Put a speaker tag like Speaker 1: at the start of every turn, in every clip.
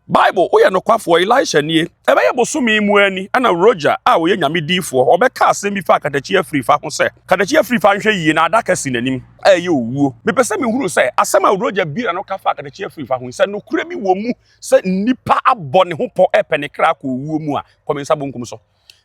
Speaker 1: Bible oye Nokwafo Eish nie ebe ye bosome mu ani ana Roja a oye nyame difo obeka asem bi fa Okatakyie Afrifa ho se Okatakyie Afrifa nhwe yie na adaka si nanim aye owuo mepese me huru se asem a Roja bira no ka fa Okatakyie Afrifa ho se no kura bi wo mu se nipa abɔ ne ho pɔ epene kra ko owuo mu a komensa bonkum so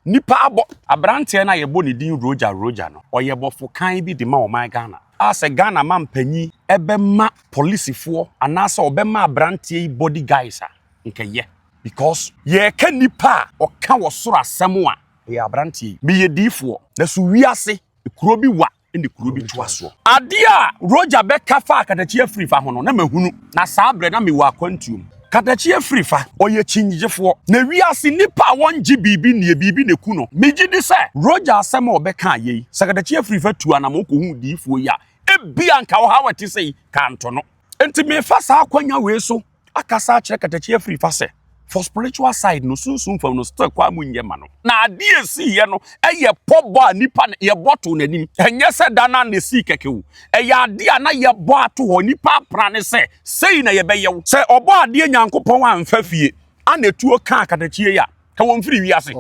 Speaker 1: nipa abɔ abrante na ye bɔ ne din Roja no oye bɔfo kan bi de ma o man Ghana ase Ghana man panyi ebe ma policefo anasa obema abrante bodyguards nkeye because ye ka nipa o ka wo soro asem a ye abrante me ye difo na so wiase ekuro bi wa ende kuro bi to aso ade a Roja be ka fa Okatakyie Afrifa ho no na mahunu na saa bre na me wa kwantuom Okatakyie Afrifa oye chinjefo na wiase nipa wonje bibi ne bibi ne ku no meji di se Roja asem a obe ka ye Okatakyie Afrifa tu anam ko hu difo ya ebia nka wo ha wati sei kanto no enti me fa saa kwanya we so akasa kire Okatakyie Afrifa se for spiritual side no sunsun fam no stock kwa munye ma no na ade esi ye no eye pobo a nipa ye bottle nanim enye se dana na si kekewu eye ade a na ye bo ato ho nipa pra ne se sei na ye beyewo se obo ade nyankopon amfa fie anetuo ka Okatakyie ya ka won firi wiase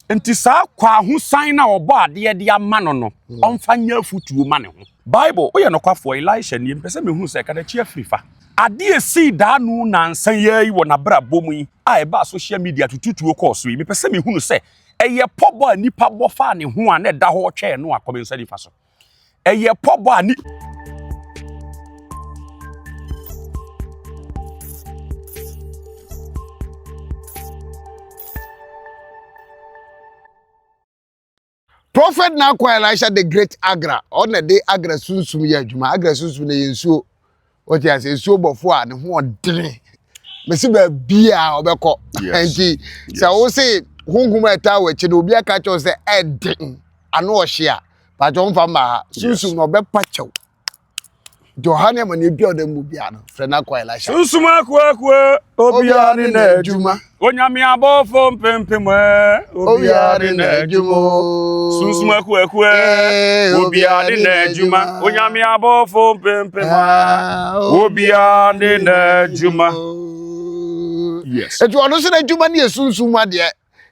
Speaker 1: enti saa kwa ho san na obo ade de ama no no onfa nya futuo ma ne ho Bible oye Nokwafo Eish nie mpese me hu se Okatakyie Afrifa ade esi da nu na nsan yayi wo na bra bomu yi a eba social media tututuo course yi mpese me hu se eye pobo a nipa bofa ne ho a na da ho twe no akomensa nifa so eye pobo a ni
Speaker 2: Prophet Nokwafo Eish the great agra on the day agra sunsum ya adwuma agra sunsum na yensuo what you say so bofo a ne ho odene mesi ba bia obekọ enti se wo say hunhum eta wa chi no obi aka cho se eden ano ohye a ba jo mfa ma sunsum no obepa chew Johane ma ne bia odem bia no Prophet Nokwafo Eish
Speaker 1: sunsum akwa obi ani na adwuma onyame abofo mpempem obi ani na adwuma sunsum akwa obi ani na adwuma onyame abofo mpempem obi ani na adwuma yes
Speaker 2: etu ono se na adwuma ne sunsum ade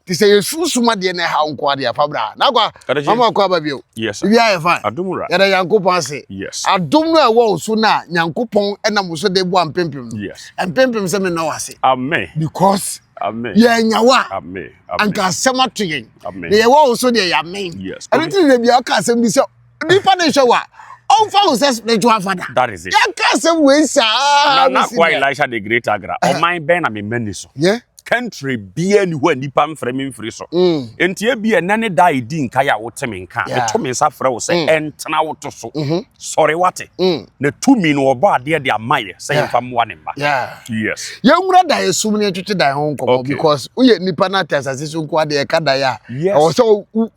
Speaker 2: ti se sunsum ade na ha nko ade afa bra na kwa mama kwa ba bio
Speaker 1: yes
Speaker 2: we are fine
Speaker 1: adumura
Speaker 2: ya da yankopon ase
Speaker 1: yes
Speaker 2: adum no e wo so na yankopon enam so de bo ampempem
Speaker 1: yes
Speaker 2: ampempem se me na wase
Speaker 1: amen
Speaker 2: because
Speaker 1: amen
Speaker 2: ye nyawa
Speaker 1: amen
Speaker 2: anka sema to yen
Speaker 1: amen
Speaker 2: ye wo so de ya amen
Speaker 1: yes
Speaker 2: anything de bia aka asem bi se nipa de hwe on fa us spiritual father
Speaker 1: that is it
Speaker 2: ya ka asem we sa
Speaker 1: na kwa Eish the great agra o man ben na me mani so
Speaker 2: yeah
Speaker 1: country bia ni ho nipa mfre me mfiri so entie bia nane dai di nka ya woteme nka eto me nsa frɛ wo se entena woto so sorry wate na tumi no obo ade de amaye se yemfa mwa ne mba yes
Speaker 2: ye nwura da yesum ne twetwe da ho nkomo because uye nipa na tasase so nko ade ka da ya o se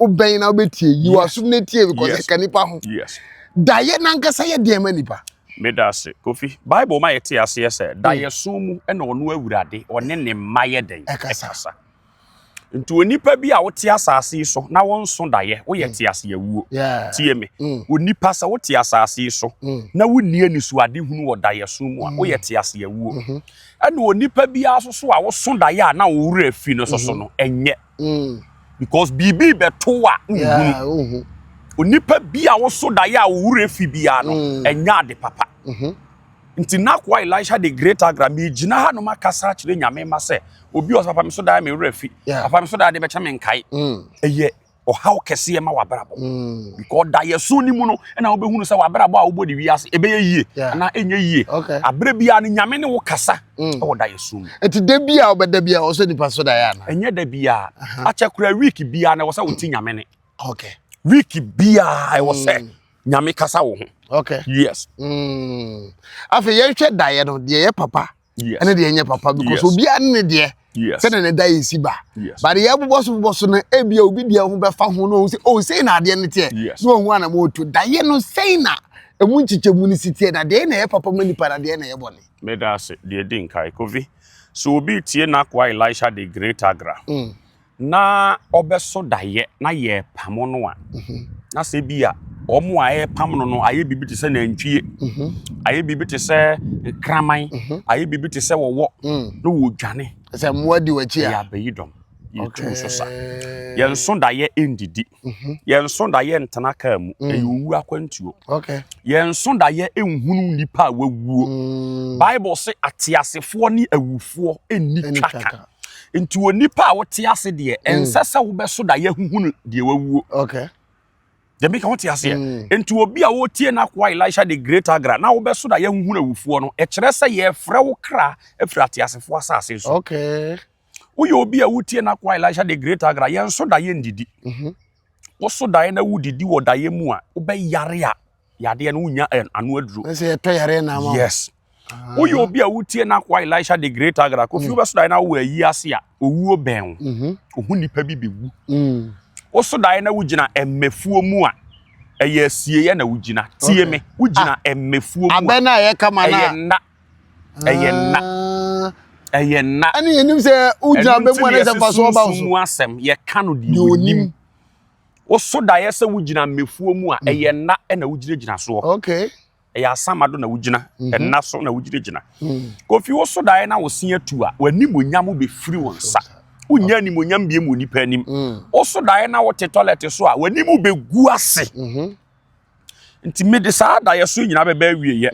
Speaker 2: oben na obetie yi wasum ne tie because ka nipa ho
Speaker 1: yes
Speaker 2: da ye nankasa ye de ma nipa
Speaker 1: medase Kofi Bible ma yete ase se da yesumu ena ono awurade one ne maye den ekasa nti onipa bi a wote asase so na wonso da ye wo yete ase yawuo tie me onipa sa wote asase so na wonni anisuade hunu wo da yesumu a wo yete ase yawuo ena onipa bi asoso a wo so da ye a na wo wura afi no so no enye because bibi beto a hunu onipa bia wo so da ya wure fi bia no enya de papa nti Nokwafo Eish the great agra me gina ha no makasa kire nyame ma se obi o papa me so da me wure fi papa me so da de be cha me nkai eye o how kese e ma wabrabo because da yesu ni mu no na wo be hunu se wabrabo a wo bodi wiase ebe ye na enye yie abre bia ni nyame ne wo kasa o da yesu
Speaker 2: eti da bia obeda bia o so nipa so da ya na
Speaker 1: enye da bia acha kura week bia na wo se wo ti nyame ne
Speaker 2: okay
Speaker 1: wiki bia I was say nyame kasa wo ho
Speaker 2: okay
Speaker 1: yes
Speaker 2: afi ye hwe dae no de ye papa ene de ye papa because obi an ne de se ne dae si ba but ye boboso na ebia obi de ho be fa ho no o sei na de ne te no hu ana mo to dae no sei na emu nchiche mu ni sitie na de na ye papa mani para de na ye bone
Speaker 1: me da se de din kai Kofi so obi tie Nokwafo Eish the great agra na obeso daye na ye pamo no a na se bia omo aye pam no aye bibi te se nantwie aye bibi te se kraman aye bibi te se wowo no wo dwane
Speaker 2: se moadi wachi
Speaker 1: ya beyidom yetu so sa yen so da ye endidi yen so da ye ntana ka mu ewu akwantuo
Speaker 2: okay
Speaker 1: yen so da ye enhunu nipa wawuo bible say atiasefo ni awufo enni twaka nti onipa a wote ase de ensesa wo beso da ye huhunu de wawuo
Speaker 2: okay
Speaker 1: de make wote ase nti obi a wotie na kwa Elisha the great agra na wo beso da ye huhunu awufo no e kire se ye frɛ wo kra efiri atiasefo asase so
Speaker 2: okay
Speaker 1: uye obi a wotie na kwa Elisha the great agra ye nso da ye ndidi wo so da ye na wudidi wo da ye mu a wo be yare a yade no unya anu aduro
Speaker 2: se ye to yare na ma
Speaker 1: yes uye obi a wotie na kwa Elisha the great agra ko fi wo beso da ye na wo ayi ase a owuo ben ohu nipa bi bewu wo so da ye na wugina emmefuo mu a eye asie ye na wugina tie me wugina emmefuo mu
Speaker 2: abena ye kama na
Speaker 1: eye na
Speaker 2: ani enim se ugina be mu na se faso ba so
Speaker 1: mu asem ye ka no de onim wo so da ye se wugina emmefuo mu a eye na na wugina so
Speaker 2: okay
Speaker 1: ya samado na wugina enna so na wugina kofi wo so da ye na wo se atu a wanimonyam be firi wonsa unya animonyam bie mu nipa anim wo so da ye na wo te toilet so a wanimu be gu ase nti mede saa da ye so nyina be ba wie ye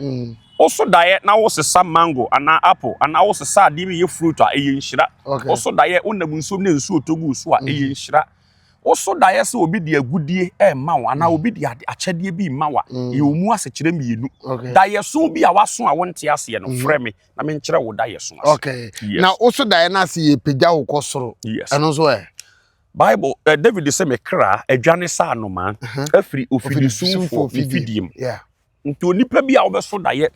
Speaker 1: wo so da ye na wo sesa mango ana apple ana wo sesa ade bi ye fruit a eye nhira wo so da ye onam nsom na nsu otogu so a eye nhira wo so da ye se obi de agudie ma wo ana obi de akyede bi ma wa ye omu ase kire mienu da ye so bi a waso a wonte ase ye no frɛ me na me nkyerɛ wo da ye so ase
Speaker 2: okay na wo so da ye na ase ye pagya wo kosoro eno so
Speaker 1: Bible David say me kra adwane sa no man afiri ofiri sunfo fidiem nti onipa bi a obeso da ye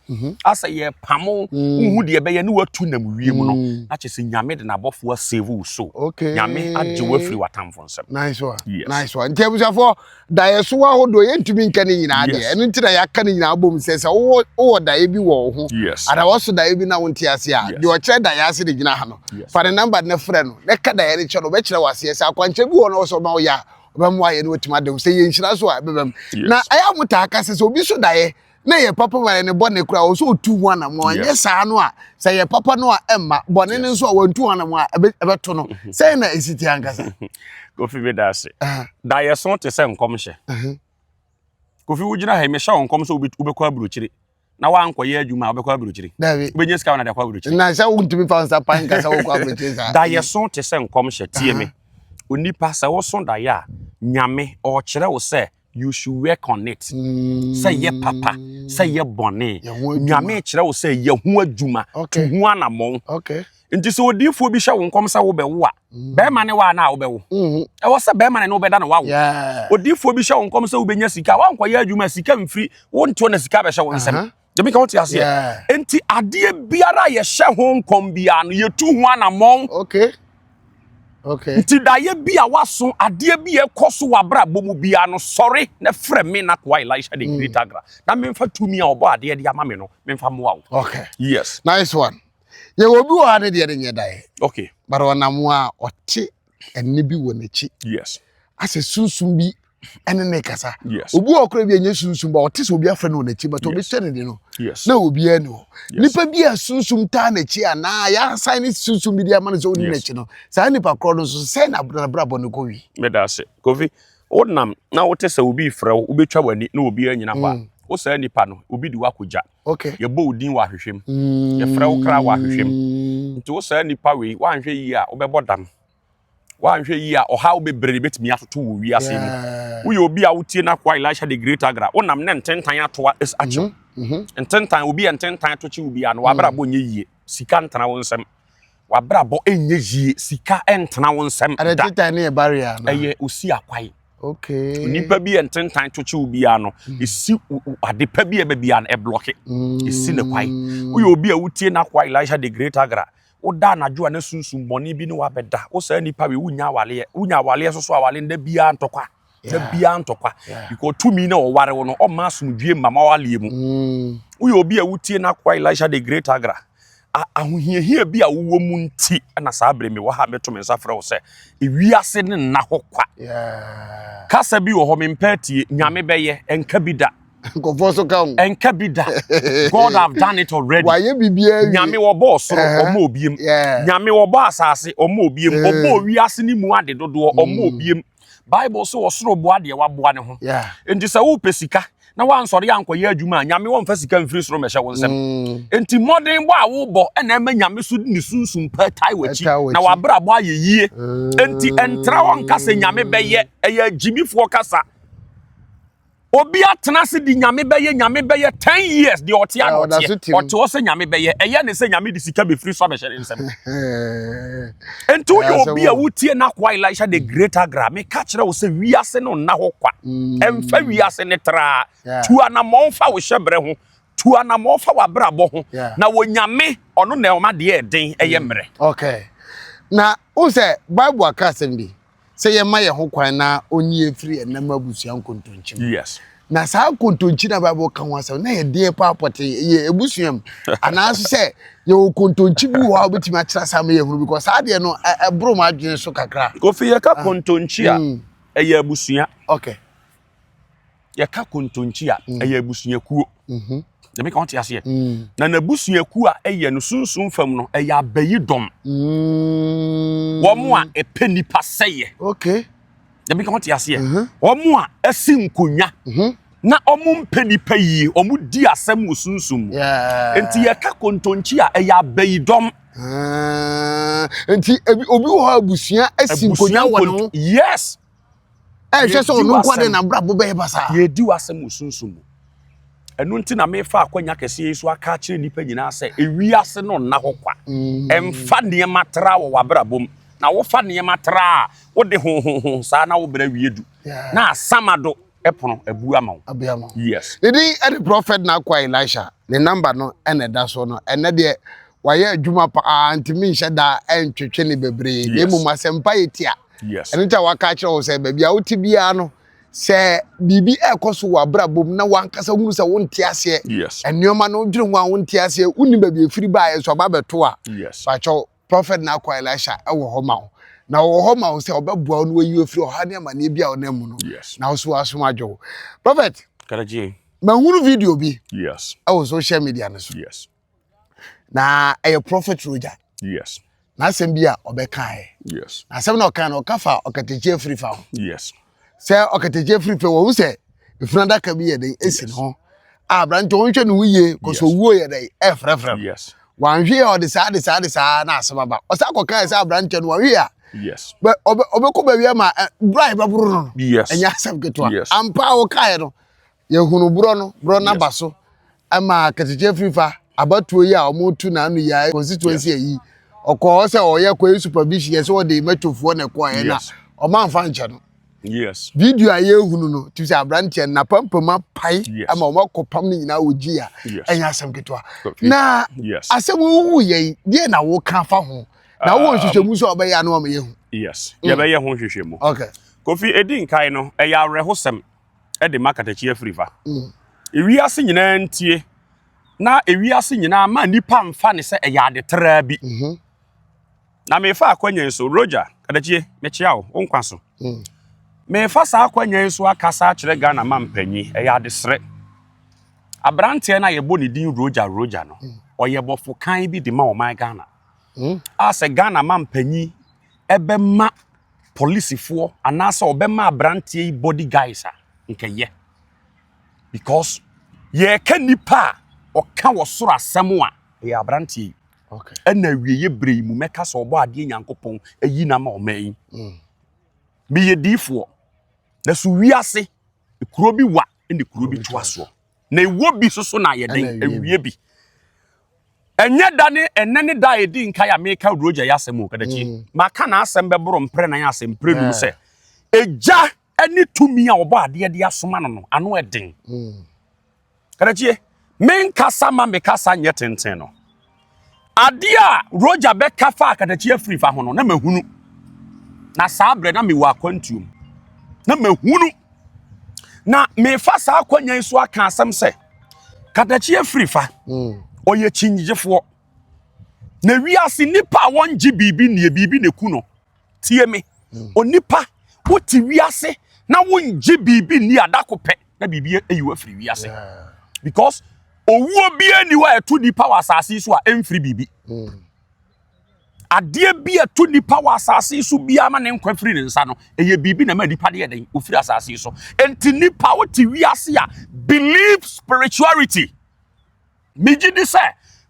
Speaker 1: asa ye pamo uhu de be ye ne watu nam wiem no na kyese nyame de na bofo save so nyame agye wafiri watamfo nsem
Speaker 2: nice one nice one nti abusafo da ye so wa hodo ye ntumi nka ne nyina de eno nti da ya ka ne nyina abom sese wo da ye bi wo ho ada wo so da ye bi na wonti ase a de o kire da ya ase de gina ha no fa ne number ne frɛ no ne ka da ye ne kire no be kire wase ese akwanche bi wo no so ma wo ya obam wa ye no otima de se ye nhira so a bebam na aya muta aka se obi so da ye na ye papa wale ne bone kura wo so otu ho na mo anye saa no a se ye papa no a emma bone ne nso a wantu ho na mo a ebeto no se na esiti ankasa
Speaker 1: kofi be da se da ye so te se nkom hye kofi wugina ha me hya nkom so ubekwa aburochire na wa ankoye adwuma ubekwa aburochire ubenye sika na da kwa aburochire
Speaker 2: na sha untumi fa nsa pan kasa wo kwa aburochire sa
Speaker 1: da ye so te se nkom hye tie me onipa se wo so da ya nyame o kire wo se you should work on it say ye papa say ye bone nyame kire wo say ye ho adwuma to ho anamon nti so odifo bi hye wo nkom sa wo be wo a be ma ne wa na wo be wo e wo se be ma ne no be da na wa wo odifo bi hye wo nkom sa wo benya sika wa nkoye adwuma sika mfiri wo nto na sika be hye wo nsem de bi ka woti ase enti ade biara ye hye ho nkom bia no ye tu ho anamon nti da ye bia waso ade bia ekoso wabra bomu bia no sorry na frɛ me na kwa Elisha the great agra na memfa tumi a obo ade de ama me no memfa moa wo yes
Speaker 2: nice one ye obi wo ade de nye dae but wonam a ɔte enne bi wɔ n'achi
Speaker 1: yes
Speaker 2: ase sunsum bi ene ne kasa obi okra bi enye sunsum ba ɔte so obi afɛ no n'achi but obi sɛre de no na obi eno nipa bi a sunsum ta n'achi ana ya sign sunsum bi de ama no so oni n'achi no sa nipa kro no so sɛ na brabo no ko wi
Speaker 1: me da se kofi wonam na wote sɛ obi frɛ wo betwa wani na obi anyina hɔ a wo sɛ nipa no obi di wakogya ye bo odin wa hwehwem ye frɛ wo kra wa hwehwem nti wo sɛ nipa we wa nhwɛ yi a wobɛbɔ dam wa nhwɛ yi a ɔha wo bebree betimi atoto wo wi ase mu wo ye obi a wotie na kwa Elisha the great agra wonam ne ntentan atoa is acho ntentan obi ntentan atochi obi a no wabra bo nye yie sika ntana wo nsɛm wabra bo enye yie sika entana wo nsɛm
Speaker 2: da ntentan ne barrier na
Speaker 1: eye osi akwai nipa bi ntentan atochi obi a no esi adepa bi e ba bia no e block esi ne kwai wo ye obi a wotie na kwa Elisha the great agra oda na jo na sunsun boni bi ne wa beda wo sa nipa we wunya awale so awale nda bia ntokwa because tumi na o ware wo no o ma asumdue mama wale mu wo ye obi a wutie na kwa Elisha the great agra ahohiahia bi a wo mu nti na saa bre me wo ha meto me nsa frɛ wo sɛ ewiase ne nna hɔ kwa kasa bi wo ho me mpatie nyame bɛyɛ enka bi da
Speaker 2: nkofo so ka
Speaker 1: enka bi da God have done it already
Speaker 2: waye bibia
Speaker 1: nyame wo bo soro omo obiem nyame wo bo asase omo obiem obo wiase ni mu ade dodo omo obiem Bible so wo soro bo ade wa boa ne ho enti sɛ wo pesika na wansɔre yankɔyɛ adwuma nyame won fa sika mfiri soro mɛhyɛ won nsɛm enti modern bo a wo bɔ ɛna ɛma nyame so ni sunsum pa tai wachi na wabra bo ayeyie enti entra won kasa nyame bɛyɛ ɛyɛ agimifoɔ kasa obi atena se di nyame bɛyɛ 10 years de ɔte anote ɔte wo se nyame bɛyɛ ɛyɛ ne se nyame de sika befiri so abɛhyɛ nsɛm enti wo yɛ obi a wotie na kwa Elisha the great agra me ka kyerɛ wo se wiase no na hɔ kwa ɛmfa wiase ne tra tu anamɔ fa wo hyɛbrɛ ho tu anamɔ fa wabrabɔ ho na wo nyame ɔno na ɔma de ɛden ɛyɛ mmerɛ
Speaker 2: okay na wo se Bible akasɛm bi sɛ yɛ ma yɛ ho kwan na onye free enam abusua nkontonchi
Speaker 1: yes
Speaker 2: na saa nkontonchi na Bible kan wasɛ na yɛ de pa apote yɛ ebusuam ana so sɛ yɛ nkontonchi bi wo a obetimi akyerɛ sa ma yɛ huru because saa de no ɛbro ma adwene so kakra
Speaker 1: kofi yɛ ka kontonchi a ɛyɛ abusua
Speaker 2: okay
Speaker 1: yɛ ka kontonchi a ɛyɛ abusua kuo de me ka ɔte ase na nabusua kuo a ɛyɛ no sunsun fam no ɛyɛ abayi dom wɔn a ɛpɛ nipa sɛyɛ
Speaker 2: okay
Speaker 1: de me ka ɔte ase wɔn a ɛsi nkonya na ɔmo mpɛ nipa yi ɔmo di asɛm wɔ sunsun enti yɛ ka kontonchi a ɛyɛ abayi dom
Speaker 2: enti obi wɔ ha abusua ɛsi nkonya wɔ no
Speaker 1: yes
Speaker 2: hwɛ sɛ ɔno kwade na brabo bɛyɛ basa
Speaker 1: yɛ di wasɛm wɔ sunsun enu nti na me fa akwanya kese yi so aka kire nipa nyina sɛ ewiase no na hɔ kwa emfa nneɛma tra wɔ wabrabom na wo fa nneɛma tra wo de ho saa na wo bra wiedu na asamado ɛpono abu ama wo
Speaker 2: abiama
Speaker 1: yes
Speaker 2: edi edi prophet na kwa Elisha ne number no ene da so no ene de wayɛ adwuma pa antimi nhyɛ da entwetwe ne bebre emu masempa yetia
Speaker 1: yes
Speaker 2: ene nta waka kire wo sɛ baabi a woti bia no sɛ bibi ekoso wa brabom na wankasa hunu sɛ wonte ase ennioma no dwere ho a wonte ase uni baabi efiri ba ye so ba beto a
Speaker 1: yes
Speaker 2: bacho prophet na kwa Elisha ɛwɔ hɔ ma wo na wo hɔ ma wo sɛ obɛboa no wayi ofiri ɔha ne amane bia wo na mu no na wo so asom adwo prophet
Speaker 1: karaji
Speaker 2: ma hunu video bi
Speaker 1: yes
Speaker 2: ɛwɔ social media no so
Speaker 1: yes
Speaker 2: na ɛyɛ prophet Roja
Speaker 1: yes
Speaker 2: na asɛm bi a ɔbɛkae
Speaker 1: yes
Speaker 2: na asɛm na ɔka na ɔkafa Okatakyie Afrifa
Speaker 1: yes
Speaker 2: sɛ Okatakyie Afrifa wo sɛ ifranda ka bi yɛ den esi no abrante wo hwɛ no wuye koso wuo yɛ den ɛfrɛfrɛ
Speaker 1: yes
Speaker 2: wan hwe ɔde saa na asɛmaba ɔsa kɔka sɛ abrante no hwe a
Speaker 1: yes
Speaker 2: ɔbɛkɔ ba wi ma bribe baburu no
Speaker 1: yes
Speaker 2: ɛnya asɛm ketoa ampa wo kae no yɛ hunu bro na ba so ama Okatakyie Afrifa abatuo yi a ɔmo tu na anu ya constituency yi ɔkɔ sɛ ɔyɛ kɔ supervision yɛ sɛ ɔde metofo na kɔ yɛ na ɔma mfa nkyɛ no
Speaker 1: yes
Speaker 2: video aye hunu no ti say abrante na pampama pai ama o makopam ni nyina oji a enya asem ketwa na asem wu ye de na wo ka fa ho na wo hwehwemu so obeya na o me ye hu
Speaker 1: yes ye be ye ho hwehwemu
Speaker 2: okay
Speaker 1: kofi edin kai no e ya rehosem e de Okatakyie Afrifa ewiase nyina ntie na ewiase nyina ma nipa mfa ne se e ya de tra bi na me fa akwanya so Roja Okatakyie me chia wo nkwa so me fa sa akwanya so akasa kire Ghana mampanyi e ya de sre abrante na ye boni din Roja no oye bofo kan bi de ma o man Ghana ase Ghana mampanyi ebe ma policefo anasa obema abrante bodyguards a nkeye because ye ka nipa o ka wo soro asem a ye abrante
Speaker 2: okay
Speaker 1: na wieye brei mu meka so obo ade nyankopon ayi na ma o man bi ye difo na so wiase ekuro bi wa ene kuro bi toaso na ewo bi soso na ye den ewie bi enye dane enene da edi nka ya meka Roja ya asem Okatakyie maka na asem beboro mpre na ya asem mpre nu se eja ani tumi a obo ade de asoma no ano eden Okatakyie menkasa ma mekasa nye tenten no ade a Roja be kafa Okatakyie Afrifa ho no na mahunu na saa bre na mewa kwantuom na mahunu na me fa sa akwanya so aka asem se Okatakyie Afrifa oye chinjefo na wiase nipa won gye bibi ne bibi ne ku no tie me onipa woti wiase na won gye bibi ni adakopɛ na bibi ayi afiri wiase because owuo bi ani wa eto nipa wa asase so a emfiri bibi ade bi eto nipa wa asase so bia ma ne nkwa firi ne nsa no eye bibi na ma nipa de den ofiri asase so enti nipa woti wiase a believe spirituality miji di say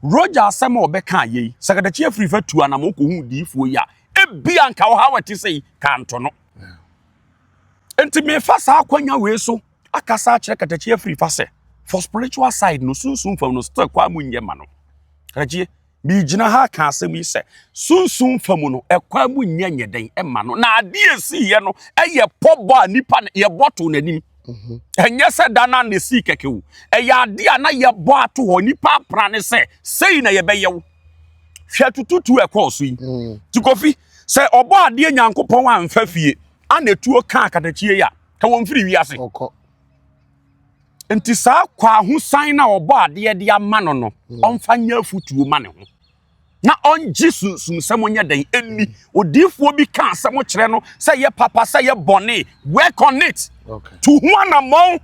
Speaker 1: Roja asem obeka ye Sekadachi Afrifa tu anam ko hu diifo ya ebia nka wo ha wati sei ka nto no enti me fa sa akwanya we so akasa akire Sekadachi Afrifa se for spiritual side no sunsun fam no still kwa mu nyema no Kadachi bi gina ha ka asem yi se sunsun fam no ekwa mu nyenye den ema no na ade esi ye no eye pobo a nipa ye boto nanim enye se dana ne si kekewu eya ade a na ye bo ato ho nipa prane se sei na ye beyewo hwe tututu ekoso yi tikofi se obo ade nyankopon amfa fie anetuo ka akatachie ya ka won firi wiase enti sa kwa ho san na obo ade de ama no no onfa nya futuo ma ne ho na onji sunsum nya den eni odifuo bi ka asem kire no say ye papa say ye bone work on it to who anamon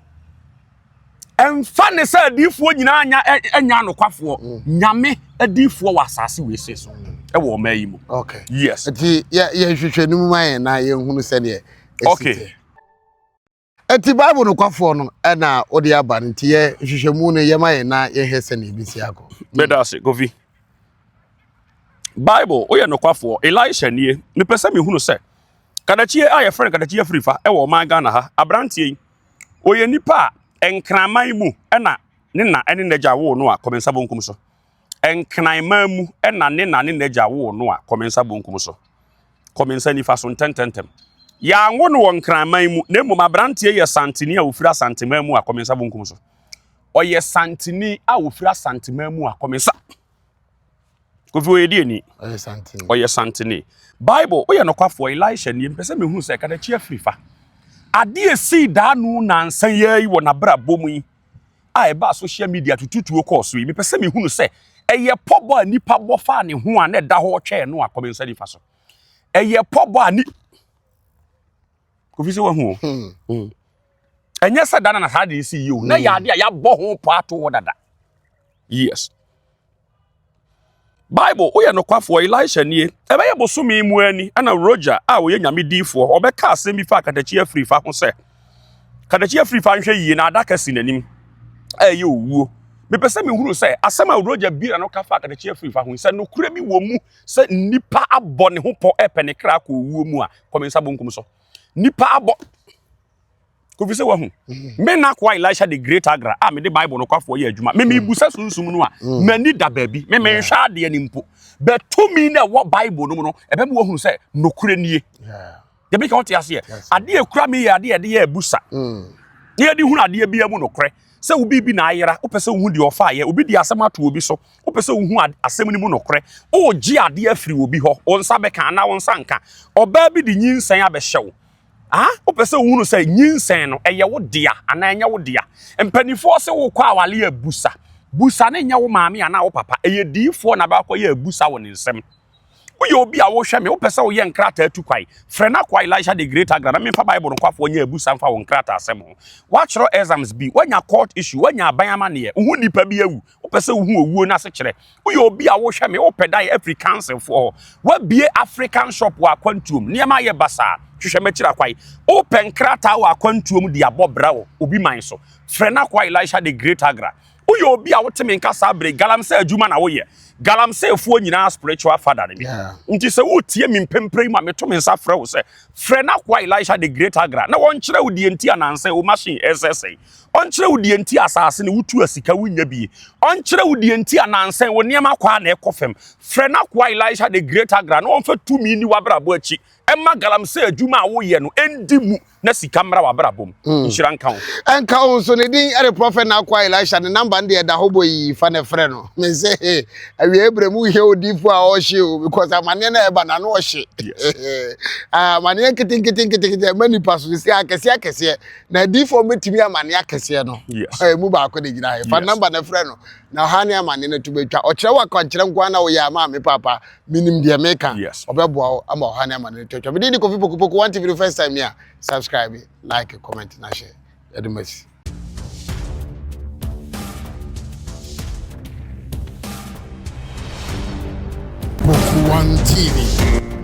Speaker 1: emfa ne say odifuo nyina anya nokwafo nyame adifuo wasase we se so e wo ma yi mu yes
Speaker 2: ati ye hwehwe nimu man na ye hunu se ne ati bible nokwafo no na odi aba nti ye hwehwemu no ye man na ye hese ne bisi akọ
Speaker 1: bedase govi Bible oye nokwafo Eish nie me pese me hunu se Kadachie aye friend Kadachie Afrifa e wo man Ghana ha abrantie oye nipa enkraman mu na ne na ene naja wo no a komensa bonkum so enkraman mu na ne na ne naja wo no a komensa bonkum so komensa ni fa so ntententem ya ngo no wonkraman mu na mum abrantie ye santini a ofira santima mu a komensa bonkum so oye santini a ofira santima mu a komensa Kofi oyedi ni oye santini Bible oye nokwafo Eish nie pese me hu se Kadachie Afrifa ade esi da nu nansan ye wo na bra bomu yi a eba social media tututuo course yi me pese me hu se eye pobo nipa bofa ne ho a na da ho twe no akomensa ni fa so eye pobo ani Kofi se wa hu enye se da na sa de esi yi o na ya ade a ya bo ho po ato wo dada yes Bible oye nokwafo Eish nie ebe ye bosome mu ani ana Roja a wo ye nyame difo obeka asem bi fa Kadachie Afrifa ho se Kadachie Afrifa nhwe yi na adaka si nanim ye owuo me pese me huru se asem a Roja bi na no ka fa Kadachie Afrifa ho se no kura bi wo mu se nipa abɔ ne ho po epene kra ko owuo mu a komensa bonkum so nipa abɔ Kofi se wa hu me na kwa Eish the great agra me the Bible nokwafo ye adwuma me busa sunsum no a mani da baabi me hwa ade ni mpo but to me na wo Bible no no ebe me wo hu se nokure nie de bi ka oti ase ade ekura me ye ade ye busa ye di hu ade bia mu nokure se ubi bi na ayera wo pese hu de ofa ye obi di asem ato obi so wo pese hu asem ni mu nokure o gi ade afiri obi ho o nsa be kan na wo nsa nka oba bi di nyinsan abehyew o pese hunu say nyinsen no eye wo dia ana enya wo dia empanifo se wo kwa awale abusa busa na enya wo maame ana wo papa eye diifo na ba kwa ye abusa wo nsem wo ye obi a wo hwe me wo pese wo ye nkrata atu kwai frena kwa Eish the great agra na me fa Bible no kwafo nya abusa mfa wo nkrata asem ho wachro exams bi wanya court issue wanya abayama ne ye wo nipa bi awu wo pese wo hu owuo na se kire wo ye obi a wo hwe me wo pedai African for wa bie African shop wa kwantuom niema ye basa hwehwe machira kwai open krata wa kwantuom di abobra wo obi man so frena kwa Eish the great agra uye obi a woteme nka sabre galamse adwuma na wo ye galamse fuo nyina spiritual father ne nti se wotie mi mpempre ma meto me nsa frɛ wo se frena kwa Eish the great agra na won kyerɛ wo die nti ananse wo machine SSA on kyerɛ wo die nti asase ne wotu asika wonya bi on kyerɛ wo die nti ananse wo niema kwa na ekofem frena kwa Eish the great agra na won fa tumi ni wabrabo achi emma galamse adwuma a wo ye no endi mu na sika mmra wabrabom nhyira nka ho
Speaker 2: enka ho so ne din ere prophet na kwa Elisha ne number de da hobo yi fa ne frɛ no me say awie ebremu hie odifo a o hye o because amane na eba na no o hye amane kitin mani paso si akese na difo metimi amane akese no mu ba akọ de gina fa number na frɛ no na ha ne amane na tubetwa o kyerɛ wa kwankyerɛ nkwa na wo ya ma me papa minim de meka obeboa ama ha ne amane twetwa me di Kofi Poku 1 TV the first time here subscribe like comment na share Edemasi Poku 1 TV